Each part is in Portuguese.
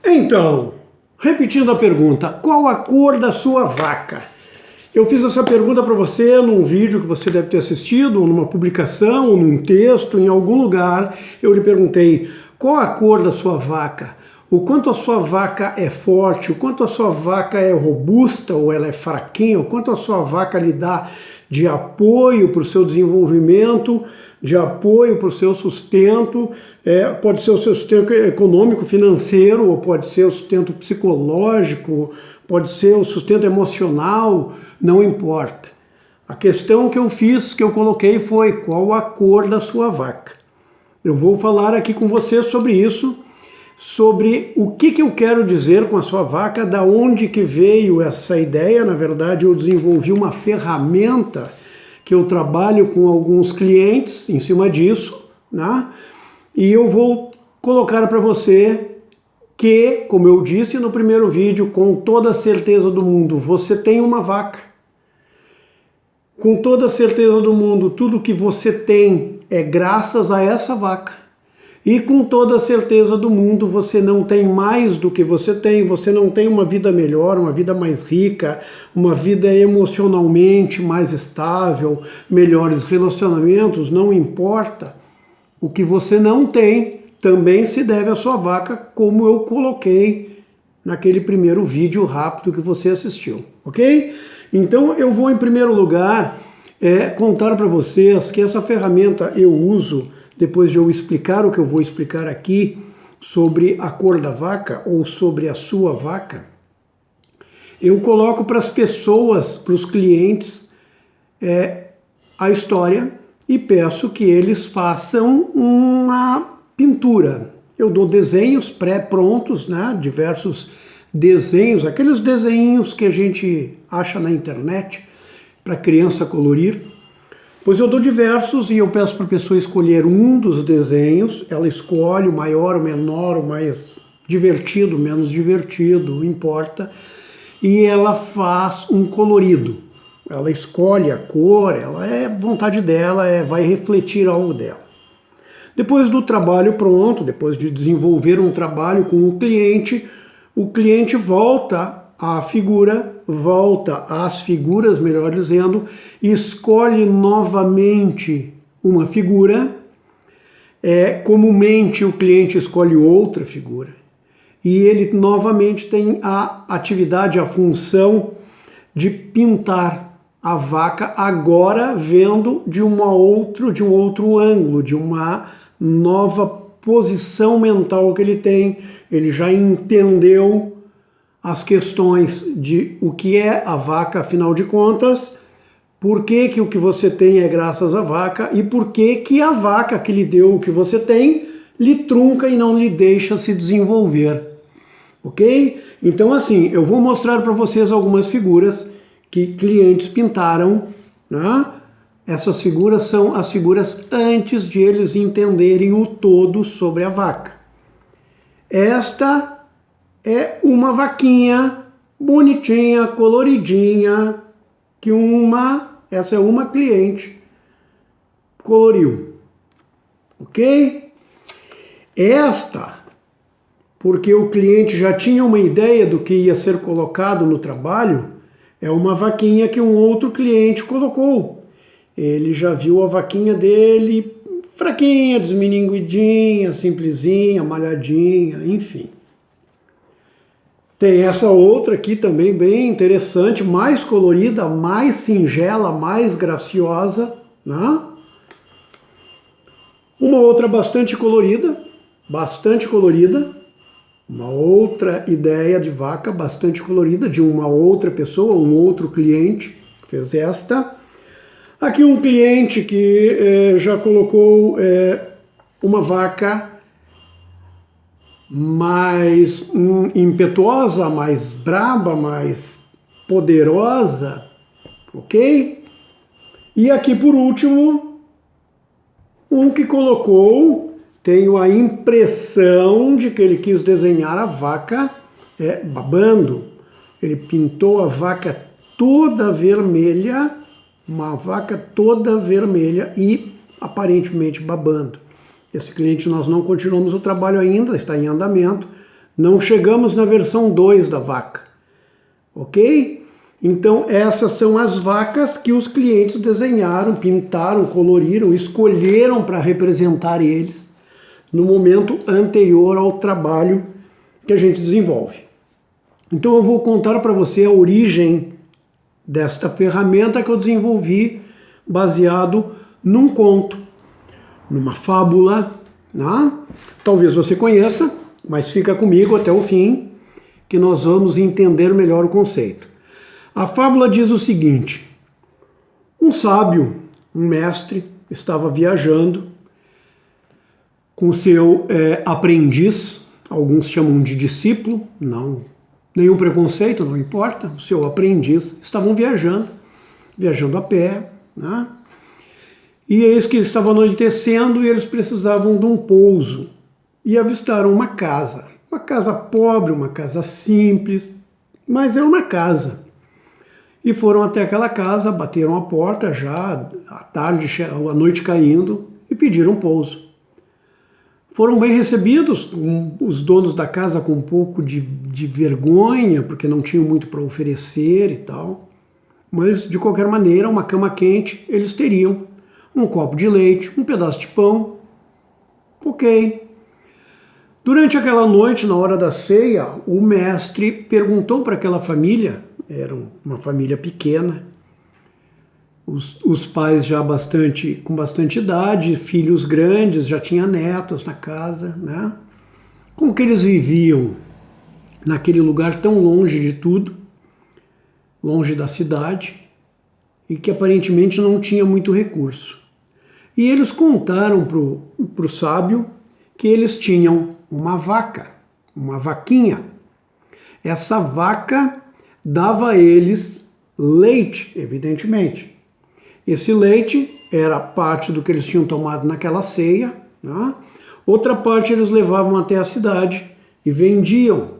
Então, repetindo a pergunta, qual a cor da sua vaca? Eu fiz essa pergunta para você num vídeo que você deve ter assistido, ou numa publicação, ou num texto, em algum lugar. Eu lhe perguntei, qual a cor da sua vaca? O quanto a sua vaca é forte, o quanto a sua vaca é robusta ou ela é fraquinha, o quanto a sua vaca lhe dá de apoio para o seu desenvolvimento, de apoio para o seu sustento, pode ser o seu sustento econômico, financeiro, ou pode ser o sustento psicológico, pode ser o sustento emocional, não importa. A questão que eu coloquei foi qual a cor da sua vaca. Eu vou falar aqui com você sobre isso, sobre o que eu quero dizer com a sua vaca, da onde que veio essa ideia. Na verdade, eu desenvolvi uma ferramenta que eu trabalho com alguns clientes em cima disso, né? E eu vou colocar para você que, como eu disse no primeiro vídeo, com toda a certeza do mundo, você tem uma vaca. Com toda a certeza do mundo, tudo que você tem é graças a essa vaca. E com toda a certeza do mundo, você não tem mais do que você não tem uma vida melhor, uma vida mais rica, uma vida emocionalmente mais estável, melhores relacionamentos, não importa. O que você não tem também se deve à sua vaca, como eu coloquei naquele primeiro vídeo rápido que você assistiu, ok? Então eu vou em primeiro lugar contar para vocês que essa ferramenta eu uso depois de eu explicar o que eu vou explicar aqui sobre a cor da vaca ou sobre a sua vaca. Eu coloco para as pessoas, para os clientes, a história e peço que eles façam uma pintura. Eu dou desenhos pré-prontos, né? Diversos desenhos, aqueles desenhos que a gente acha na internet para criança colorir. Pois eu dou diversos e eu peço para a pessoa escolher um dos desenhos, ela escolhe o maior, o menor, o mais divertido, o menos divertido, não importa, e ela faz um colorido. Ela escolhe a cor, ela vontade dela, vai refletir algo dela. Depois do trabalho pronto, depois de desenvolver um trabalho com o cliente volta às figuras, melhor dizendo, escolhe novamente uma figura. Comumente o cliente escolhe outra figura e ele novamente tem a atividade, a função de pintar a vaca, agora vendo de um outro ângulo, de uma nova posição mental que ele tem. Ele já entendeu as questões de o que é a vaca, afinal de contas, por que o que você tem é graças à vaca e por que a vaca que lhe deu o que você tem lhe trunca e não lhe deixa se desenvolver, ok? Então assim, eu vou mostrar para vocês algumas figuras que clientes pintaram, né? Essas figuras são as figuras antes de eles entenderem o todo sobre a vaca. Esta é uma vaquinha bonitinha, coloridinha, que essa é uma cliente coloriu, ok? Esta, porque o cliente já tinha uma ideia do que ia ser colocado no trabalho, é uma vaquinha que um outro cliente colocou. Ele já viu a vaquinha dele fraquinha, desmininguidinha, simplesinha, malhadinha, enfim. Tem essa outra aqui também bem interessante, mais colorida, mais singela, mais graciosa, né? Uma outra bastante colorida, uma outra ideia de vaca bastante colorida, de uma outra pessoa, um outro cliente fez esta. Aqui um cliente que já colocou uma vaca mais impetuosa, mais braba, mais poderosa, ok? E aqui por último, um que colocou, tenho a impressão de que ele quis desenhar a vaca babando. Ele pintou a vaca toda vermelha, uma vaca toda vermelha e aparentemente babando. Esse cliente nós não continuamos o trabalho ainda, está em andamento, Não chegamos na versão 2 da vaca, ok? Então essas são as vacas que os clientes desenharam, pintaram, coloriram, escolheram para representar eles no momento anterior ao trabalho que a gente desenvolve. Então eu vou contar para você a origem desta ferramenta que eu desenvolvi baseado num conto, numa fábula, né? Talvez você conheça, mas fica comigo até o fim que nós vamos entender melhor o conceito. A fábula diz o seguinte: um sábio, um mestre, estava viajando com seu aprendiz, alguns chamam de discípulo, não, nenhum preconceito, não importa, o seu aprendiz, estavam viajando a pé, né? E eis que estava anoitecendo e eles precisavam de um pouso e avistaram uma casa pobre, uma casa simples, mas é uma casa. E foram até aquela casa, bateram a porta já à tarde, a noite caindo, e pediram pouso. Foram bem recebidos, os donos da casa com um pouco de vergonha, porque não tinham muito para oferecer e tal. Mas, de qualquer maneira, uma cama quente eles teriam. Um copo de leite, um pedaço de pão. Ok. Durante aquela noite, na hora da ceia, o mestre perguntou para aquela família, era uma família pequena, os pais já com bastante idade, filhos grandes, já tinha netos na casa, né? Como que eles viviam naquele lugar tão longe de tudo, longe da cidade, e que aparentemente não tinha muito recurso. E eles contaram pro sábio que eles tinham uma vaca, uma vaquinha. Essa vaca dava a eles leite, evidentemente. Esse leite era parte do que eles tinham tomado naquela ceia, né? Outra parte eles levavam até a cidade e vendiam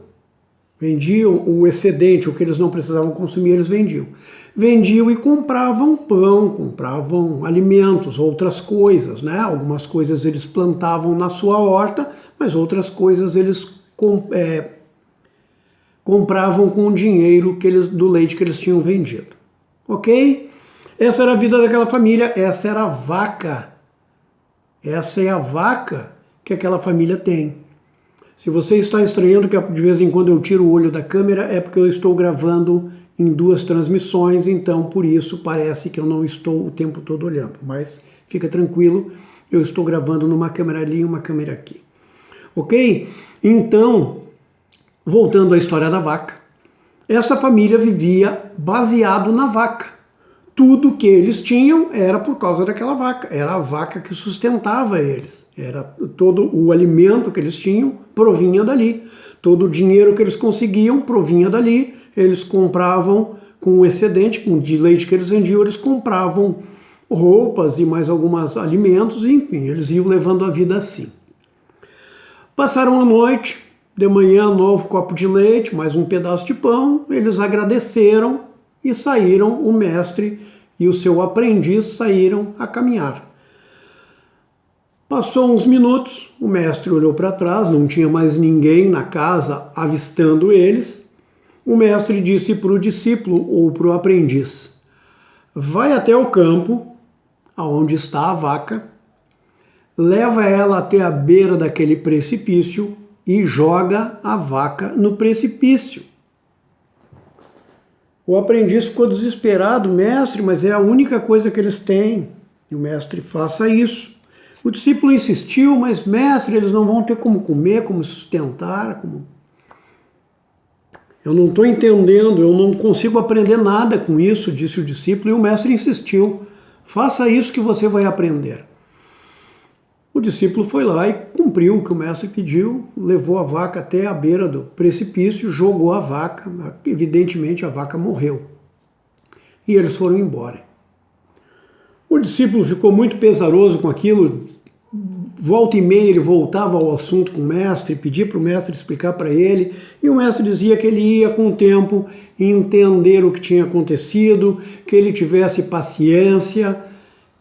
o excedente, o que eles não precisavam consumir, eles vendiam. Vendiam e compravam pão, compravam alimentos, outras coisas, né? Algumas coisas eles plantavam na sua horta, mas outras coisas eles compravam com o dinheiro do leite que eles tinham vendido. Ok? Essa era a vida daquela família, essa era a vaca. Essa é a vaca que aquela família tem. Se você está estranhando que de vez em quando eu tiro o olho da câmera, é porque eu estou gravando em 2 transmissões, então por isso parece que eu não estou o tempo todo olhando. Mas fica tranquilo, eu estou gravando numa câmera ali e uma câmera aqui. Ok? Então, voltando à história da vaca, essa família vivia baseado na vaca. Tudo que eles tinham era por causa daquela vaca, era a vaca que sustentava eles. Era todo o alimento que eles tinham provinha dali. Todo o dinheiro que eles conseguiam provinha dali. Eles compravam com o excedente, com o de leite que eles vendiam, eles compravam roupas e mais alguns alimentos, enfim, eles iam levando a vida assim. Passaram a noite, de manhã, novo copo de leite, mais um pedaço de pão, eles agradeceram e saíram, o mestre e o seu aprendiz saíram a caminhar. Passou uns minutos, o mestre olhou para trás, não tinha mais ninguém na casa avistando eles. O mestre disse para o discípulo ou para o aprendiz: vai até o campo, aonde está a vaca, leva ela até a beira daquele precipício e joga a vaca no precipício. O aprendiz ficou desesperado: mestre, mas é a única coisa que eles têm. E o mestre: faça isso. O discípulo insistiu: mas mestre, eles não vão ter como comer, como sustentar, como... Eu não estou entendendo, eu não consigo aprender nada com isso, disse o discípulo, e o mestre insistiu: faça isso que você vai aprender. O discípulo foi lá e cumpriu o que o mestre pediu, levou a vaca até a beira do precipício, jogou a vaca, evidentemente a vaca morreu. E eles foram embora. O discípulo ficou muito pesaroso com aquilo, volta e meia ele voltava ao assunto com o mestre, pedia para o mestre explicar para ele, e o mestre dizia que ele ia com o tempo entender o que tinha acontecido, que ele tivesse paciência,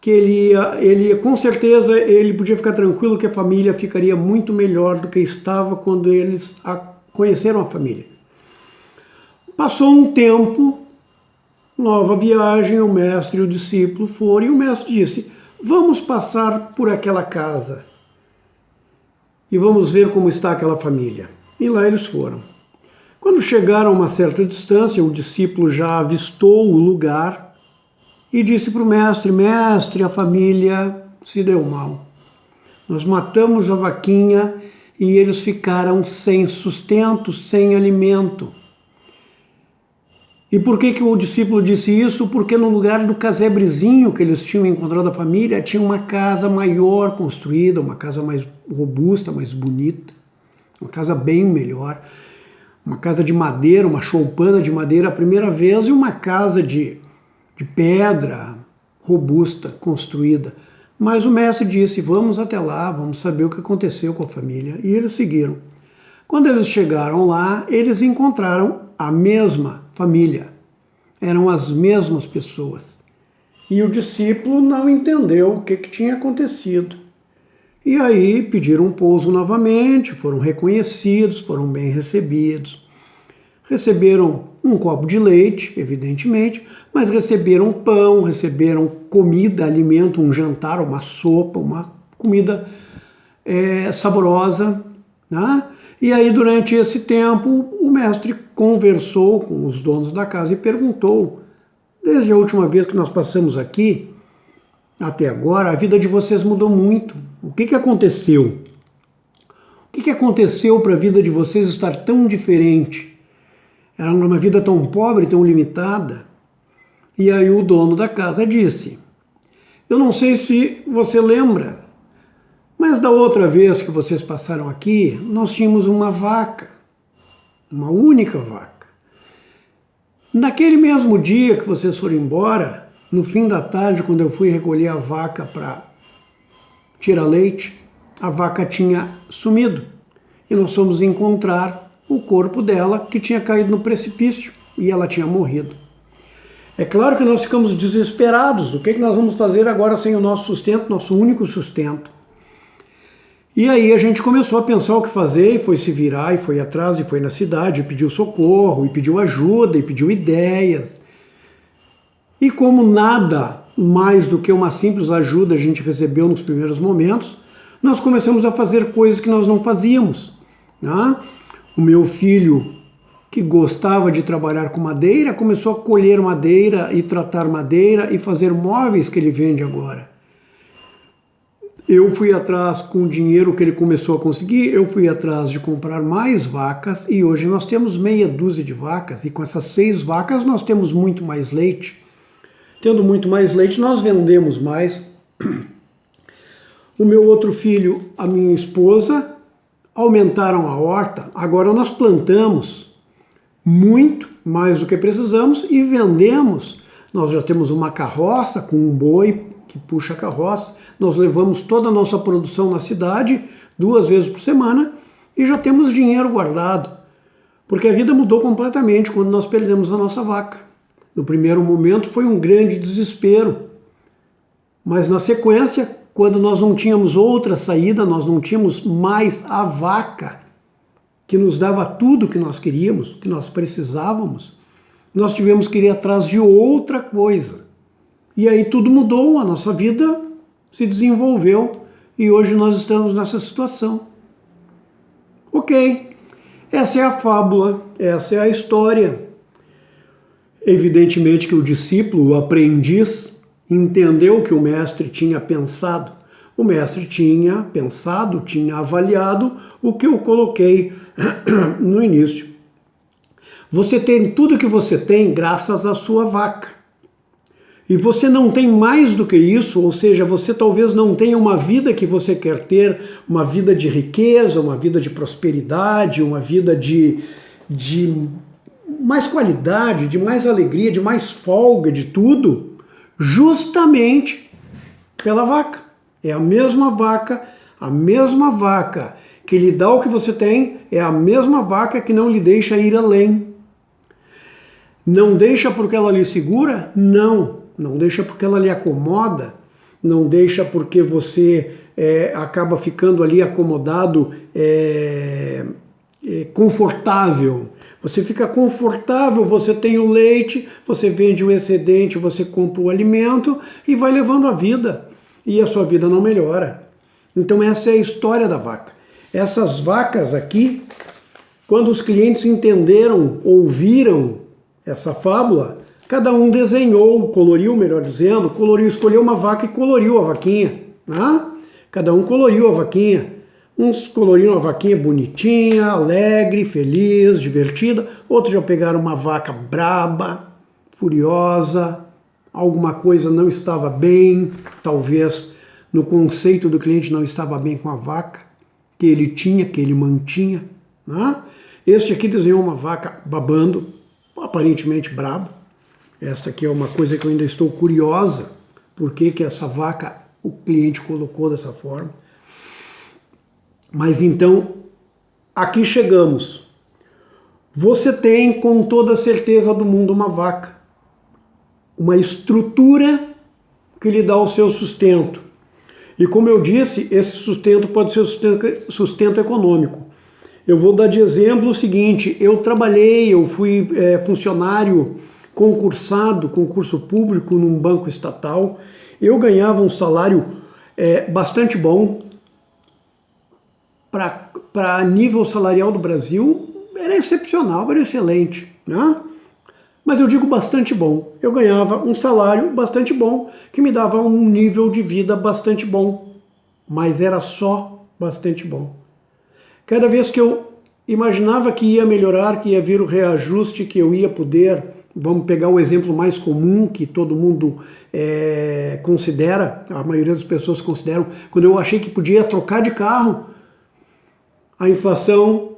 que ele com certeza ele podia ficar tranquilo que a família ficaria muito melhor do que estava quando eles conheceram a família. Passou um tempo, nova viagem, o mestre e o discípulo foram, e o mestre disse: vamos passar por aquela casa e vamos ver como está aquela família. E lá eles foram. Quando chegaram a uma certa distância, o discípulo já avistou o lugar e disse para o mestre: mestre, a família se deu mal. Nós matamos a vaquinha e eles ficaram sem sustento, sem alimento. E por que o discípulo disse isso? Porque no lugar do casebrezinho que eles tinham encontrado a família, tinha uma casa maior construída, uma casa mais robusta, mais bonita, uma casa bem melhor, uma casa de madeira, uma choupana de madeira a primeira vez, e uma casa de pedra robusta, construída. Mas o mestre disse: vamos até lá, vamos saber o que aconteceu com a família. E eles seguiram. Quando eles chegaram lá, eles encontraram a mesma família. Eram as mesmas pessoas. E o discípulo não entendeu o que tinha acontecido. E aí pediram pouso novamente, foram reconhecidos, foram bem recebidos. Receberam um copo de leite, evidentemente, mas receberam pão, receberam comida, alimento, um jantar, uma sopa, uma comida saborosa, né? E aí, durante esse tempo, o mestre conversou com os donos da casa e perguntou: desde a última vez que nós passamos aqui, até agora, a vida de vocês mudou muito. O que aconteceu? O que aconteceu para a vida de vocês estar tão diferente? Era uma vida tão pobre, tão limitada. E aí o dono da casa disse: eu não sei se você lembra, mas da outra vez que vocês passaram aqui, nós tínhamos uma vaca, uma única vaca. Naquele mesmo dia que vocês foram embora, no fim da tarde, quando eu fui recolher a vaca para tirar leite, a vaca tinha sumido. E nós fomos encontrar o corpo dela, que tinha caído no precipício, e ela tinha morrido. É claro que nós ficamos desesperados. O que nós vamos fazer agora sem o nosso sustento, nosso único sustento? E aí a gente começou a pensar o que fazer, e foi se virar, e foi atrás, e foi na cidade, e pediu socorro, e pediu ajuda, e pediu ideias. E como nada mais do que uma simples ajuda a gente recebeu nos primeiros momentos, nós começamos a fazer coisas que nós não fazíamos, né? O meu filho, que gostava de trabalhar com madeira, começou a colher madeira e tratar madeira e fazer móveis que ele vende agora. Eu fui atrás, com o dinheiro que ele começou a conseguir, eu fui atrás de comprar mais vacas, e hoje nós temos meia dúzia de vacas, e com essas 6 vacas nós temos muito mais leite. Tendo muito mais leite, nós vendemos mais. O meu outro filho, a minha esposa, aumentaram a horta. Agora nós plantamos muito mais do que precisamos e vendemos. Nós já temos uma carroça com um boi que puxa a carroça. Nós levamos toda a nossa produção na cidade 2 vezes por semana e já temos dinheiro guardado. Porque a vida mudou completamente quando nós perdemos a nossa vaca. No primeiro momento foi um grande desespero. Mas na sequência, quando nós não tínhamos outra saída, nós não tínhamos mais a vaca que nos dava tudo que nós queríamos, que nós precisávamos, nós tivemos que ir atrás de outra coisa. E aí tudo mudou, a nossa vida se desenvolveu e hoje nós estamos nessa situação. Ok, essa é a fábula, essa é a história. Evidentemente que o discípulo, o aprendiz, entendeu o que o mestre tinha pensado. O mestre tinha pensado, tinha avaliado o que eu coloquei no início. Você tem tudo que você tem graças à sua vaca. E você não tem mais do que isso, ou seja, você talvez não tenha uma vida que você quer ter, uma vida de riqueza, uma vida de prosperidade, uma vida de mais qualidade, de mais alegria, de mais folga, de tudo, justamente pela vaca. É a mesma vaca que lhe dá o que você tem, é a mesma vaca que não lhe deixa ir além. Não deixa porque ela lhe segura? Não. Não deixa porque ela lhe acomoda, não deixa porque você acaba ficando ali acomodado confortável. Você fica confortável, você tem o leite, você vende o excedente, você compra o alimento e vai levando a vida. E a sua vida não melhora. Então essa é a história da vaca. Essas vacas aqui, quando os clientes entenderam, ouviram essa fábula, cada um desenhou, coloriu, melhor dizendo, escolheu uma vaca e coloriu a vaquinha. Né? Cada um coloriu a vaquinha. Uns coloriram a vaquinha bonitinha, alegre, feliz, divertida. Outros já pegaram uma vaca braba, furiosa, alguma coisa não estava bem, talvez no conceito do cliente não estava bem com a vaca que ele tinha, que ele mantinha. Né? Este aqui desenhou uma vaca babando, aparentemente braba. Esta aqui é uma coisa que eu ainda estou curiosa, por que essa vaca o cliente colocou dessa forma. Mas então, aqui chegamos. Você tem com toda a certeza do mundo uma vaca, uma estrutura que lhe dá o seu sustento. E como eu disse, esse sustento pode ser sustento econômico. Eu vou dar de exemplo o seguinte: eu fui funcionário concursado, concurso público num banco estatal. Eu ganhava um salário bastante bom. Para nível salarial do Brasil, era excepcional, era excelente, né? Mas eu digo bastante bom. Eu ganhava um salário bastante bom, que me dava um nível de vida bastante bom, mas era só bastante bom. Cada vez que eu imaginava que ia melhorar, que ia vir o reajuste, que eu ia poder, vamos pegar o exemplo mais comum que todo mundo considera, a maioria das pessoas consideram, quando eu achei que podia trocar de carro, a inflação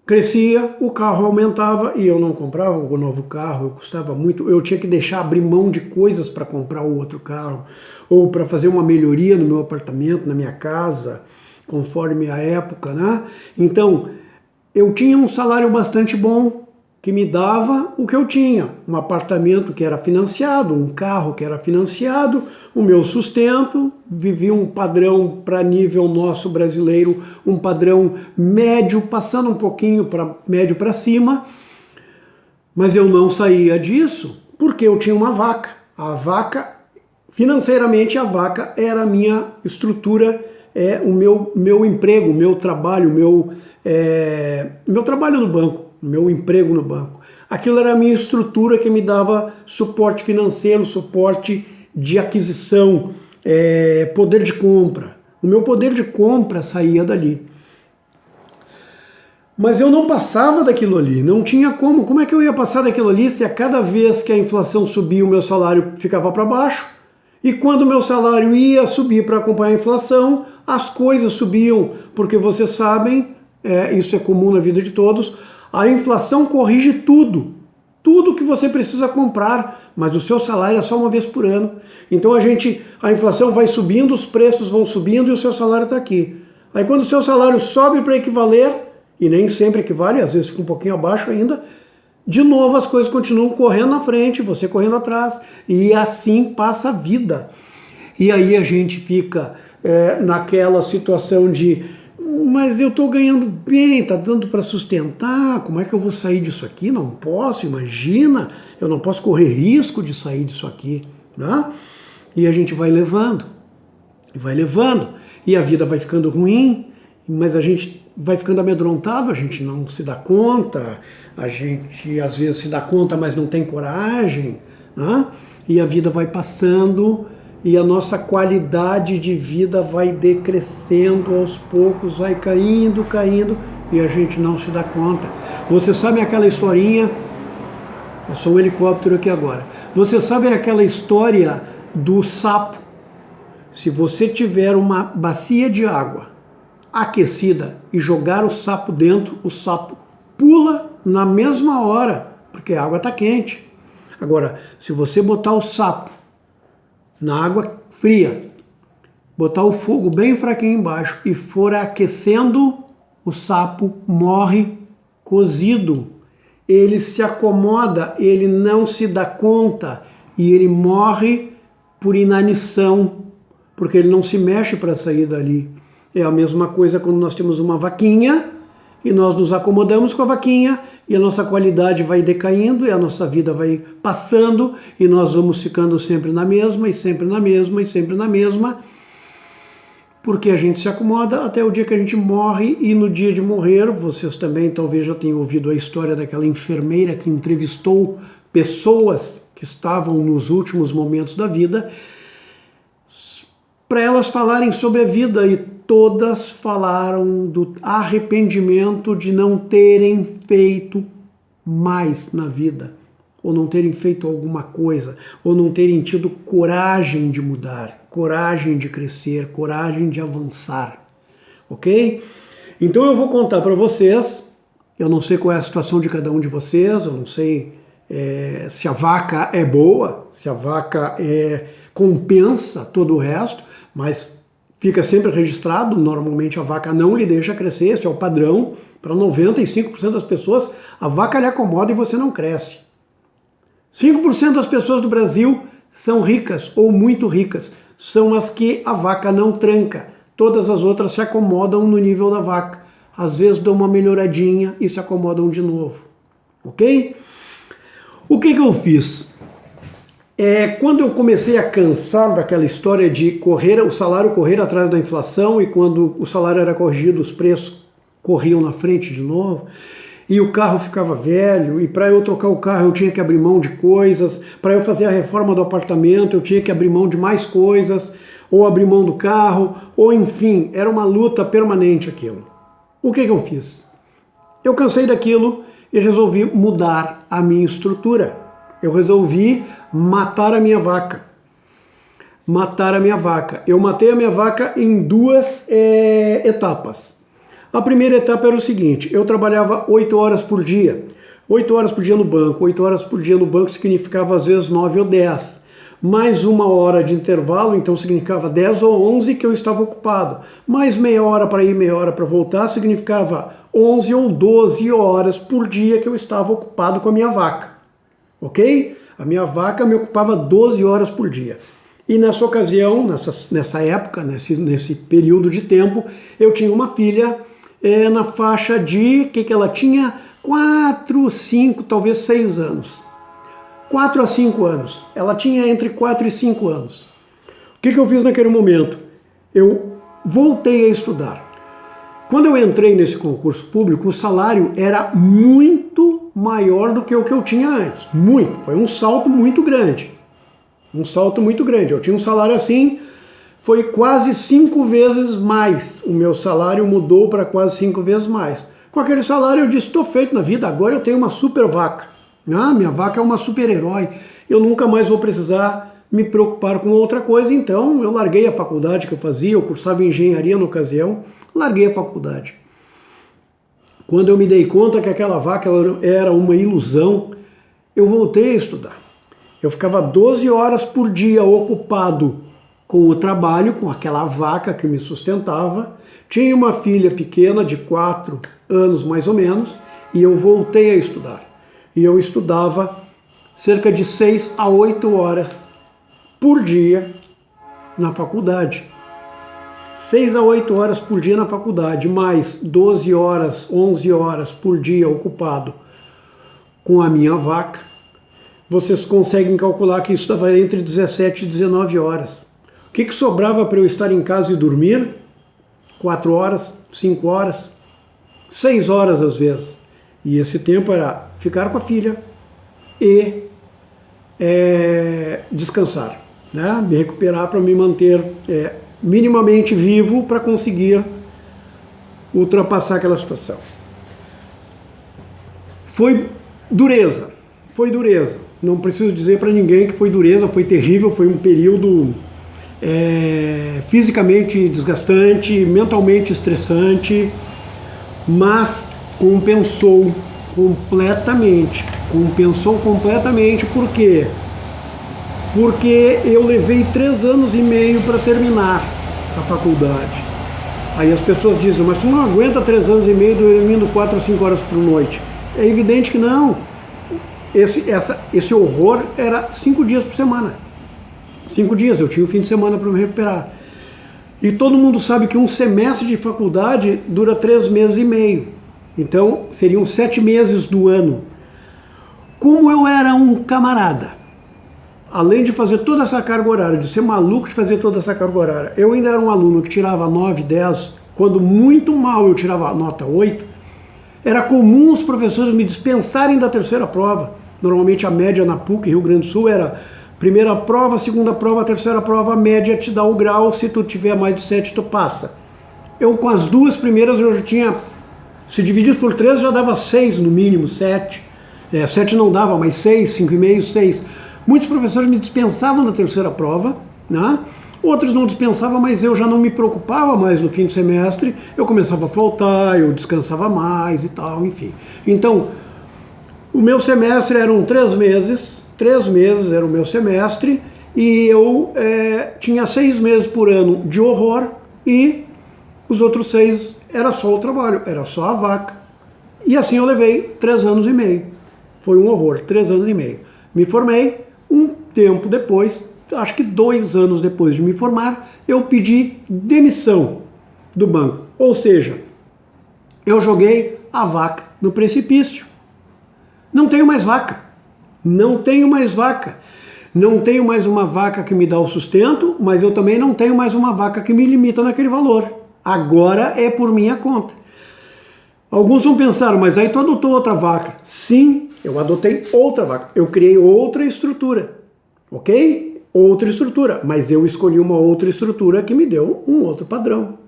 crescia, o carro aumentava e eu não comprava o novo carro, custava muito, eu tinha que abrir mão de coisas para comprar o outro carro, ou para fazer uma melhoria no meu apartamento, na minha casa, conforme a época, né? Então, eu tinha um salário bastante bom, que me dava o que eu tinha, um apartamento que era financiado, um carro que era financiado, o meu sustento, vivia um padrão para nível nosso brasileiro, um padrão médio, passando um pouquinho para médio para cima, mas eu não saía disso porque eu tinha uma vaca. A vaca, financeiramente, a vaca era a minha estrutura, o meu emprego, o meu trabalho, meu trabalho no banco, meu emprego no banco. Aquilo era a minha estrutura que me dava suporte financeiro, suporte de aquisição, poder de compra. O meu poder de compra saía dali. Mas eu não passava daquilo ali, não tinha como. Como é que eu ia passar daquilo ali se a cada vez que a inflação subia o meu salário ficava para baixo? E quando o meu salário ia subir para acompanhar a inflação, as coisas subiam, porque vocês sabem, isso é comum na vida de todos, a inflação corrige tudo que você precisa comprar, mas o seu salário é só uma vez por ano. Então a inflação vai subindo, os preços vão subindo e o seu salário está aqui. Aí quando o seu salário sobe para equivaler, e nem sempre equivale, às vezes fica um pouquinho abaixo ainda, de novo as coisas continuam correndo na frente, você correndo atrás, e assim passa a vida. E aí a gente fica naquela situação de, mas eu estou ganhando bem, está dando para sustentar, como é que eu vou sair disso aqui? Não posso, imagina, eu não posso correr risco de sair disso aqui, né? E a gente vai levando, e a vida vai ficando ruim, mas a gente vai ficando amedrontado, a gente não se dá conta, a gente às vezes se dá conta, mas não tem coragem, né? E a vida vai passando e a nossa qualidade de vida vai decrescendo aos poucos, vai caindo, e a gente não se dá conta. Você sabe aquela historinha, eu sou um helicóptero aqui agora, você sabe aquela história do sapo? Se você tiver uma bacia de água aquecida e jogar o sapo dentro, o sapo pula na mesma hora, porque a água está quente. Agora, se você botar o sapo na água fria, botar o fogo bem fraquinho embaixo e for aquecendo, o sapo morre cozido. Ele se acomoda, ele não se dá conta e ele morre por inanição, porque ele não se mexe para sair dali. É a mesma coisa quando nós temos uma vaquinha e nós nos acomodamos com a vaquinha e a nossa qualidade vai decaindo e a nossa vida vai passando e nós vamos ficando sempre na mesma e sempre na mesma e sempre na mesma, porque a gente se acomoda até o dia que a gente morre. E no dia de morrer, vocês também talvez já tenham ouvido a história daquela enfermeira que entrevistou pessoas que estavam nos últimos momentos da vida, para elas falarem sobre a vida, e todas falaram do arrependimento de não terem feito mais na vida, ou não terem feito alguma coisa, ou não terem tido coragem de mudar, coragem de crescer, coragem de avançar, ok? Então eu vou contar para vocês, eu não sei qual é a situação de cada um de vocês, eu não sei se a vaca é boa, se a vaca compensa todo o resto, mas fica sempre registrado, normalmente a vaca não lhe deixa crescer, esse é o padrão, para 95% das pessoas, a vaca lhe acomoda e você não cresce. 5% das pessoas do Brasil são ricas ou muito ricas, são as que a vaca não tranca, todas as outras se acomodam no nível da vaca, às vezes dão uma melhoradinha e se acomodam de novo, ok? O que eu fiz? Quando eu comecei a cansar daquela história de correr, o salário correr atrás da inflação, e quando o salário era corrigido, os preços corriam na frente de novo, e o carro ficava velho, e para eu trocar o carro eu tinha que abrir mão de coisas, para eu fazer a reforma do apartamento eu tinha que abrir mão de mais coisas, ou abrir mão do carro, ou enfim, era uma luta permanente aquilo. O que eu fiz? Eu cansei daquilo e resolvi mudar a minha estrutura. Eu resolvi matar a minha vaca. Matar a minha vaca. Eu matei a minha vaca em duas etapas. A primeira etapa era o seguinte: eu trabalhava 8 horas por dia. 8 horas por dia no banco. 8 horas por dia no banco significava às vezes 9 ou 10. Mais 1 hora de intervalo, então significava 10 ou 11 que eu estava ocupado. Mais meia hora para ir, meia hora para voltar, significava 11 ou 12 horas por dia que eu estava ocupado com a minha vaca. Ok? A minha vaca me ocupava 12 horas por dia. E nessa ocasião, nessa época, nesse período de tempo, eu tinha uma filha na faixa de, que ela tinha? 4, 5, talvez 6 anos. 4 a 5 anos. Ela tinha entre 4 e 5 anos. O que eu fiz naquele momento? Eu voltei a estudar. Quando eu entrei nesse concurso público, o salário era muito maior do que o que eu tinha antes. Muito. Foi um salto muito grande. Um salto muito grande. Eu tinha um salário assim, foi quase 5 vezes mais. O meu salário mudou para quase 5 vezes mais. Com aquele salário eu disse: estou feito na vida, agora eu tenho uma super vaca. Minha vaca é uma super-herói. Eu nunca mais vou precisar me preocupar com outra coisa. Então eu larguei a faculdade que eu fazia, eu cursava engenharia na ocasião. Larguei a faculdade. Quando eu me dei conta que aquela vaca era uma ilusão, eu voltei a estudar. Eu ficava 12 horas por dia ocupado com o trabalho, com aquela vaca que me sustentava. Tinha uma filha pequena de 4 anos mais ou menos, e eu voltei a estudar. E eu estudava cerca de 6 a 8 horas por dia na faculdade. 6 a 8 horas por dia na faculdade, mais 12 horas, 11 horas por dia ocupado com a minha vaca. Vocês conseguem calcular que isso estava entre 17 e 19 horas. O que sobrava para eu estar em casa e dormir? 4 horas, 5 horas, 6 horas às vezes. E esse tempo era ficar com a filha e descansar, né? Me recuperar para me manter minimamente vivo para conseguir ultrapassar aquela situação. Foi dureza, não preciso dizer para ninguém que foi dureza, foi terrível, foi um período fisicamente desgastante, mentalmente estressante, mas compensou completamente. Por quê? Porque eu levei 3 anos e meio para terminar a faculdade. Aí as pessoas dizem: mas tu não aguenta 3 anos e meio dormindo 4 ou 5 horas por noite? É evidente que não. Esse horror era 5 dias por semana. 5 dias, eu tinha o fim de semana para me recuperar. E todo mundo sabe que um semestre de faculdade dura 3 meses e meio. Então, seriam 7 meses do ano. Como eu era um camarada, além de fazer toda essa carga horária, de ser maluco de fazer toda essa carga horária, eu ainda era um aluno que tirava 9, 10, quando muito mal eu tirava nota 8, era comum os professores me dispensarem da terceira prova. Normalmente a média na PUC, Rio Grande do Sul, era primeira prova, segunda prova, terceira prova, a média te dá o grau, se tu tiver mais de 7 tu passa. Eu com as duas primeiras eu já tinha, se dividir por 3 já dava 6 no mínimo, 7. 7 não dava, mas 6, 5,5, 6. Muitos professores me dispensavam da terceira prova, né? Outros não dispensavam, mas eu já não me preocupava mais no fim do semestre, eu começava a faltar, eu descansava mais e tal, enfim. Então, o meu semestre eram 3 meses era o meu semestre, e eu tinha 6 meses por ano de horror, e os outros 6 era só o trabalho, era só a vaca. E assim eu levei 3 anos e meio. Foi um horror, 3 anos e meio. Me formei, um tempo depois, acho que 2 anos depois de me formar, eu pedi demissão do banco. Ou seja, eu joguei a vaca no precipício. Não tenho mais vaca. Não tenho mais vaca. Não tenho mais uma vaca que me dá o sustento, mas eu também não tenho mais uma vaca que me limita naquele valor. Agora é por minha conta. Alguns vão pensar, mas aí tu adotou outra vaca. Sim, eu adotei outra vaca. Eu criei outra estrutura. Ok? Outra estrutura. Mas eu escolhi uma outra estrutura que me deu um outro padrão.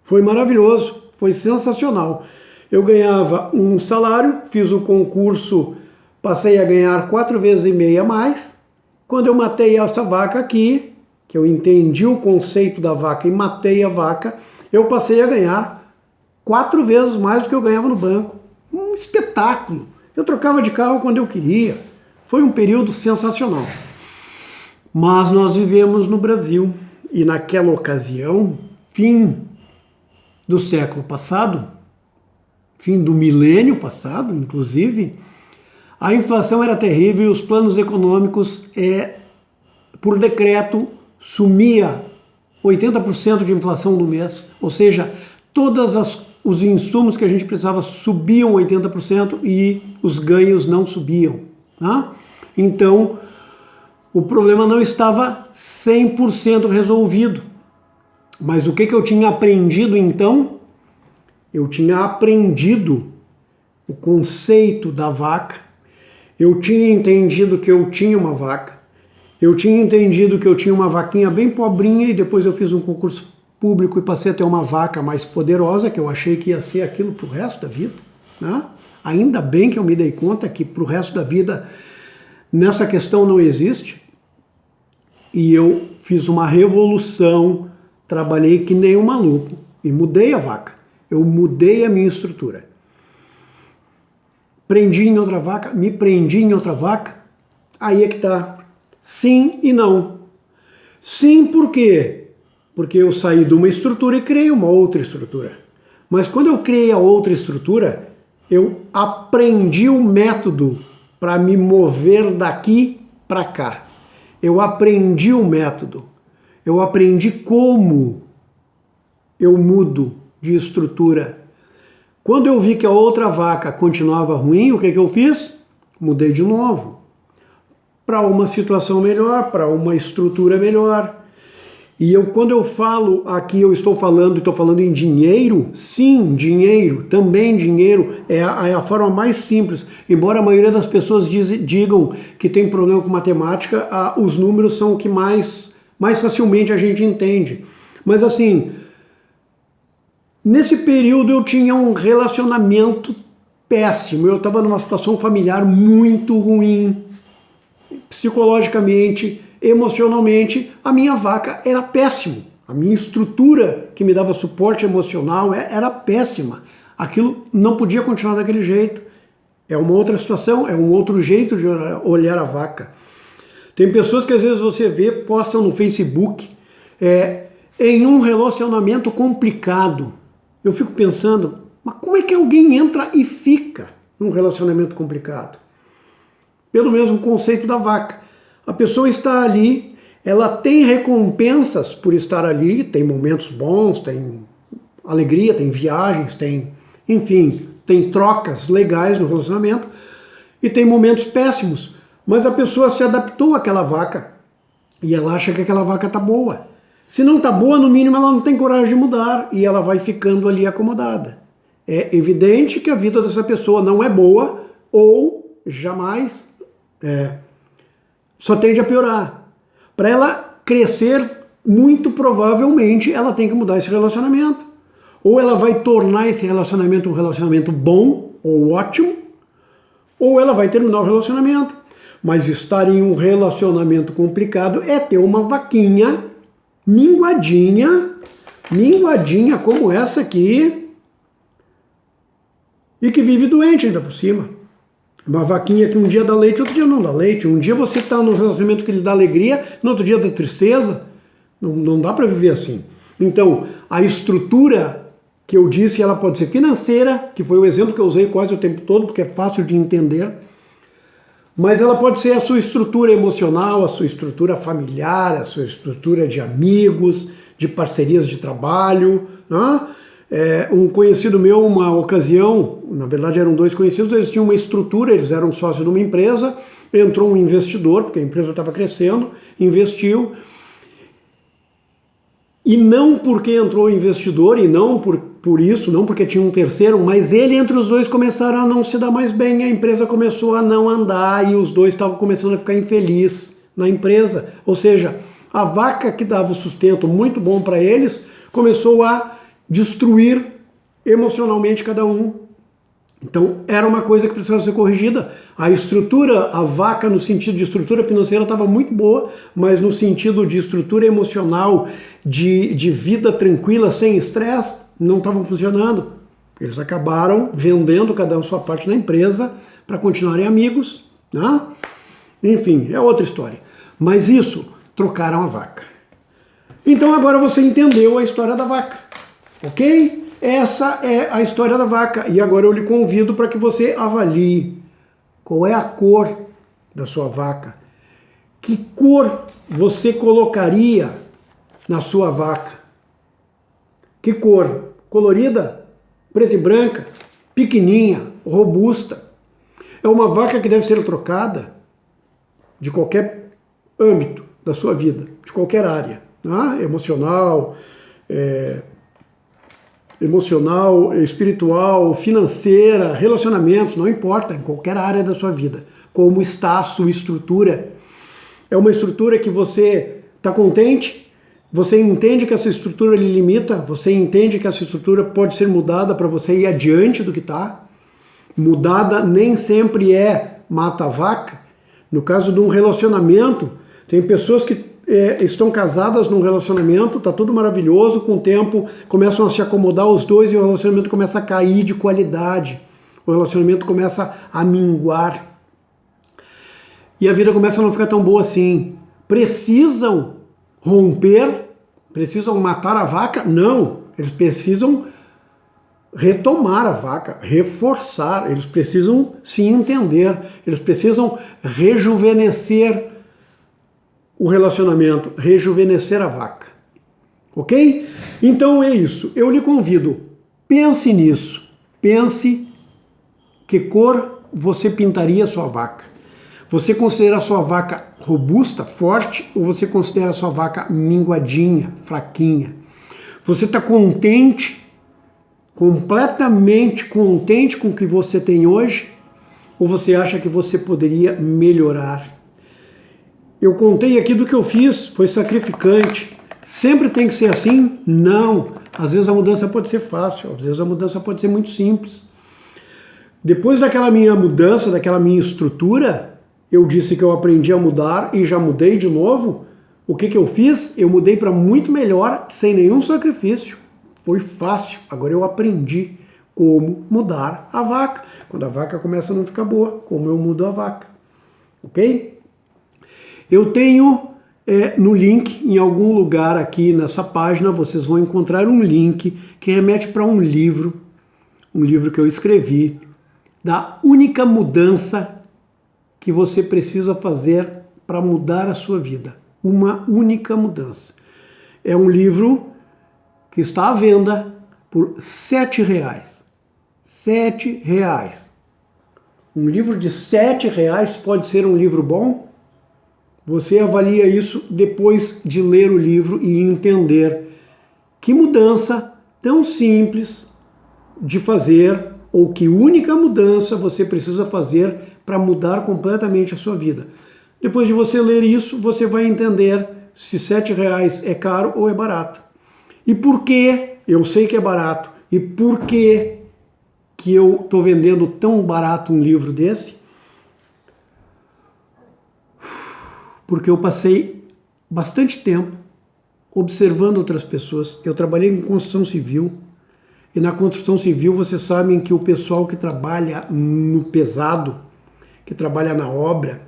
Foi maravilhoso. Foi sensacional. Eu ganhava um salário, fiz o concurso, passei a ganhar 4,5 vezes a mais. Quando eu matei essa vaca aqui, que eu entendi o conceito da vaca e matei a vaca, eu passei a ganhar 4 vezes mais do que eu ganhava no banco. Um espetáculo. Eu trocava de carro quando eu queria. Foi um período sensacional. Mas nós vivemos no Brasil, e naquela ocasião, fim do século passado, fim do milênio passado, inclusive, a inflação era terrível e os planos econômicos, por decreto, sumia 80% de inflação no mês, ou seja, todos os insumos que a gente precisava subiam 80% e os ganhos não subiam. Tá? Então, o problema não estava 100% resolvido. Mas o que eu tinha aprendido então? Eu tinha aprendido o conceito da vaca, eu tinha entendido que eu tinha uma vaca, eu tinha entendido que eu tinha uma vaquinha bem pobrinha e depois eu fiz um concurso público e passei a ter uma vaca mais poderosa, que eu achei que ia ser aquilo para o resto da vida. Né? Ainda bem que eu me dei conta que para o resto da vida nessa questão não existe. E eu fiz uma revolução, trabalhei que nem um maluco e mudei a vaca. Eu mudei a minha estrutura. Prendi em outra vaca, me prendi em outra vaca, aí é que tá. Sim e não. Sim, por quê? Porque eu saí de uma estrutura e criei uma outra estrutura. Mas quando eu criei a outra estrutura, eu aprendi o método para me mover daqui para cá. Eu aprendi o método. Eu aprendi como eu mudo de estrutura. Quando eu vi que a outra vaca continuava ruim, o que eu fiz? Mudei de novo. Para uma situação melhor, para uma estrutura melhor. E quando eu falo aqui, eu estou falando em dinheiro, sim, dinheiro, também dinheiro, é a forma mais simples. Embora a maioria das pessoas digam que tem problema com matemática, os números são o que mais facilmente a gente entende. Mas assim, nesse período eu tinha um relacionamento péssimo, eu estava numa situação familiar muito ruim, psicologicamente, emocionalmente, a minha vaca era péssima. A minha estrutura que me dava suporte emocional era péssima. Aquilo não podia continuar daquele jeito. É uma outra situação, é um outro jeito de olhar a vaca. Tem pessoas que às vezes você vê, postam no Facebook, em um relacionamento complicado. Eu fico pensando, mas como é que alguém entra e fica num relacionamento complicado? Pelo mesmo conceito da vaca. A pessoa está ali, ela tem recompensas por estar ali, tem momentos bons, tem alegria, tem viagens, tem, enfim, tem trocas legais no relacionamento e tem momentos péssimos, mas a pessoa se adaptou àquela vaca e ela acha que aquela vaca tá boa. Se não tá boa, no mínimo ela não tem coragem de mudar e ela vai ficando ali acomodada. É evidente que a vida dessa pessoa não é boa ou jamais só tende a piorar. Para ela crescer, muito provavelmente ela tem que mudar esse relacionamento. Ou ela vai tornar esse relacionamento um relacionamento bom ou ótimo, ou ela vai terminar o relacionamento. Mas estar em um relacionamento complicado é ter uma vaquinha minguadinha como essa aqui, e que vive doente ainda por cima. Uma vaquinha que um dia dá leite, outro dia não dá leite. Um dia você está num relacionamento que lhe dá alegria, no outro dia dá tristeza. Não dá para viver assim. Então, a estrutura que eu disse, ela pode ser financeira, que foi o exemplo que eu usei quase o tempo todo, porque é fácil de entender. Mas ela pode ser a sua estrutura emocional, a sua estrutura familiar, a sua estrutura de amigos, de parcerias de trabalho, né? Um conhecido meu, uma ocasião, na verdade eram dois conhecidos, eles tinham uma estrutura, eles eram sócios de uma empresa, entrou um investidor, porque a empresa estava crescendo, investiu, e não porque entrou o investidor, e não por isso, não porque tinha um terceiro, mas ele entre os dois começaram a não se dar mais bem, a empresa começou a não andar, e os dois estavam começando a ficar infelizes na empresa, ou seja, a vaca que dava o sustento muito bom para eles, começou a destruir emocionalmente cada um. Então era uma coisa que precisava ser corrigida. A estrutura, a vaca no sentido de estrutura financeira estava muito boa, mas no sentido de estrutura emocional, de vida tranquila, sem estresse, não estavam funcionando. Eles acabaram vendendo cada um sua parte da empresa para continuarem amigos, né? Enfim, é outra história. Mas isso, trocaram a vaca. Então agora você entendeu a história da vaca. Ok? Essa é a história da vaca. E agora eu lhe convido para que você avalie qual é a cor da sua vaca. Que cor você colocaria na sua vaca? Que cor? Colorida? Preta e branca? Pequenininha? Robusta? É uma vaca que deve ser trocada de qualquer âmbito da sua vida, de qualquer área, né? Emocional, espiritual, financeira, relacionamentos, não importa, em qualquer área da sua vida. Como está a sua estrutura? É uma estrutura que você está contente? Você entende que essa estrutura lhe limita? Você entende que essa estrutura pode ser mudada para você ir adiante do que está? Mudada nem sempre mata a vaca. No caso de um relacionamento, tem pessoas que estão casadas num relacionamento, está tudo maravilhoso, com o tempo começam a se acomodar os dois e o relacionamento começa a cair de qualidade, o relacionamento começa a minguar e a vida começa a não ficar tão boa assim. Precisam romper? Precisam matar a vaca? Não, eles precisam retomar a vaca, reforçar, eles precisam se entender, eles precisam rejuvenescer o relacionamento, rejuvenescer a vaca, ok? Então é isso, eu lhe convido, pense nisso, pense que cor você pintaria a sua vaca. Você considera a sua vaca robusta, forte, ou você considera a sua vaca minguadinha, fraquinha? Você está contente, completamente contente com o que você tem hoje, ou você acha que você poderia melhorar? Eu contei aqui do que eu fiz, foi sacrificante. Sempre tem que ser assim? Não. Às vezes a mudança pode ser fácil, às vezes a mudança pode ser muito simples. Depois daquela minha mudança, daquela minha estrutura, eu disse que eu aprendi a mudar e já mudei de novo. O que eu fiz? Eu mudei para muito melhor, sem nenhum sacrifício. Foi fácil. Agora eu aprendi como mudar a vaca. Quando a vaca começa a não ficar boa, como eu mudo a vaca. Ok? Eu tenho no link, em algum lugar aqui nessa página, vocês vão encontrar um link que remete para um livro que eu escrevi, da única mudança que você precisa fazer para mudar a sua vida. Uma única mudança. É um livro que está à venda por R$7. R$ 7. Um livro de R$ 7 pode ser um livro bom? Você avalia isso depois de ler o livro e entender que mudança tão simples de fazer, ou que única mudança você precisa fazer para mudar completamente a sua vida. Depois de você ler isso, você vai entender se R$ 7 é caro ou é barato. E por que eu sei que é barato? E por que eu estou vendendo tão barato um livro desse? Porque eu passei bastante tempo observando outras pessoas. Eu trabalhei em construção civil, e na construção civil vocês sabem que o pessoal que trabalha no pesado, que trabalha na obra,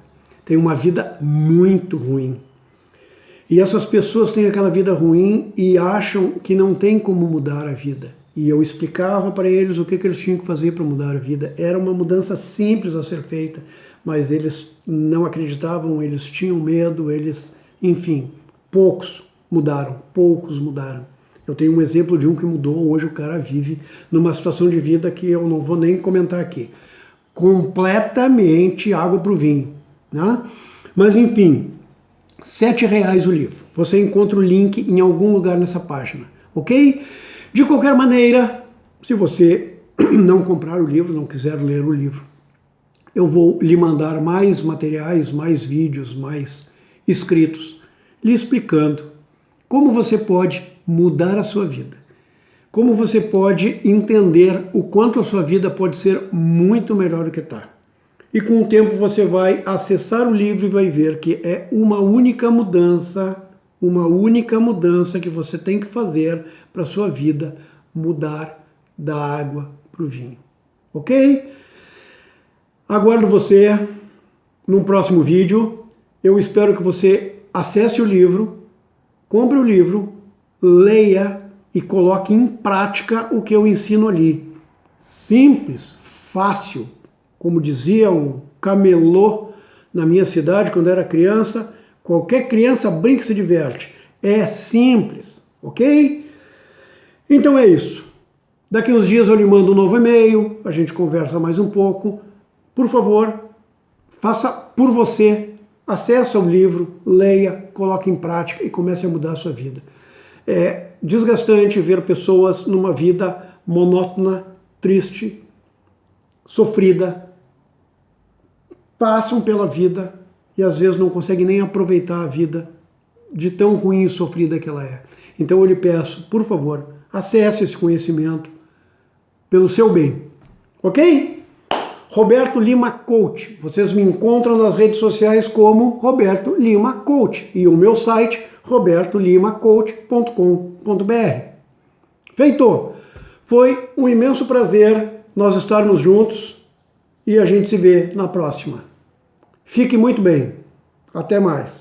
tem uma vida muito ruim. E essas pessoas têm aquela vida ruim e acham que não tem como mudar a vida. E eu explicava para eles o que eles tinham que fazer para mudar a vida. Era uma mudança simples a ser feita, mas eles não acreditavam, eles tinham medo, enfim, poucos mudaram. Eu tenho um exemplo de um que mudou, hoje o cara vive numa situação de vida que eu não vou nem comentar aqui. Completamente água para o vinho, né? Mas enfim, R$ 7 o livro. Você encontra o link em algum lugar nessa página, ok? De qualquer maneira, se você não comprar o livro, não quiser ler o livro, eu vou lhe mandar mais materiais, mais vídeos, mais escritos, lhe explicando como você pode mudar a sua vida. Como você pode entender o quanto a sua vida pode ser muito melhor do que está. E com o tempo você vai acessar o livro e vai ver que é uma única mudança que você tem que fazer para a sua vida mudar da água para o vinho. Ok? Aguardo você num próximo vídeo. Eu espero que você acesse o livro, compre o livro, leia e coloque em prática o que eu ensino ali. Simples, fácil. Como dizia um camelô na minha cidade quando era criança, qualquer criança brinca e se diverte. É simples, ok? Então é isso. Daqui uns dias eu lhe mando um novo e-mail, a gente conversa mais um pouco. Por favor, faça por você. Acesse o livro, leia, coloque em prática e comece a mudar a sua vida. É desgastante ver pessoas numa vida monótona, triste, sofrida, passam pela vida e às vezes não conseguem nem aproveitar a vida de tão ruim e sofrida que ela é. Então eu lhe peço, por favor, acesse esse conhecimento pelo seu bem, ok? Roberto Lima Coach. Vocês me encontram nas redes sociais como Roberto Lima Coach e o meu site robertolimacoach.com.br. Feito! Foi um imenso prazer nós estarmos juntos e a gente se vê na próxima. Fique muito bem. Até mais.